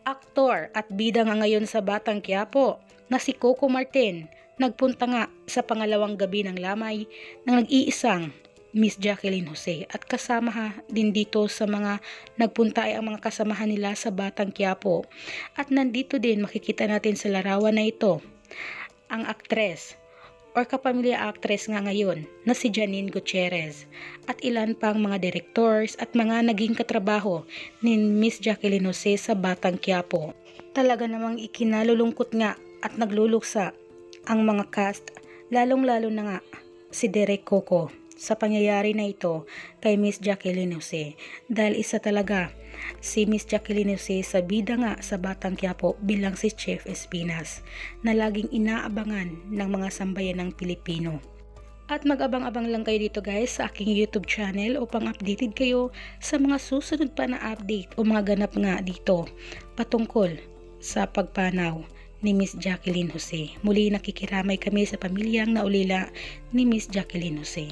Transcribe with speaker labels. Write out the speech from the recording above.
Speaker 1: Aktor at bida nga ngayon sa Batang Quiapo na si Coco Martin nagpunta nga sa pangalawang gabi ng lamay ng nag-iisang Miss Jacqueline Jose at kasama din dito sa mga nagpunta ay ang mga kasamahan nila sa Batang Quiapo. At nandito din makikita natin sa larawan na ito ang aktres or kapamilya actress nga ngayon na si Janine Gutierrez at ilan pang mga directors at mga naging katrabaho ni Miss Jacqueline Jose sa Batang Quiapo. Talaga namang ikinalulungkot nga at nagluluksa ang mga cast, lalong-lalo na nga si Direk Coco sa pangyayari na ito kay Miss Jacqueline Jose, dahil isa talaga si Miss Jacqueline Jose sa bida nga sa Batang Quiapo bilang si Chef Espinas na laging inaabangan ng mga sambayanang Pilipino. At mag-abang-abang lang kayo dito guys sa aking YouTube channel upang updated kayo sa mga susunod pa na update o mga ganap nga dito patungkol sa pagpanaw ni Miss Jacqueline Jose. Muli nakikiramay kami sa pamilyang naulila ni Miss Jacqueline Jose.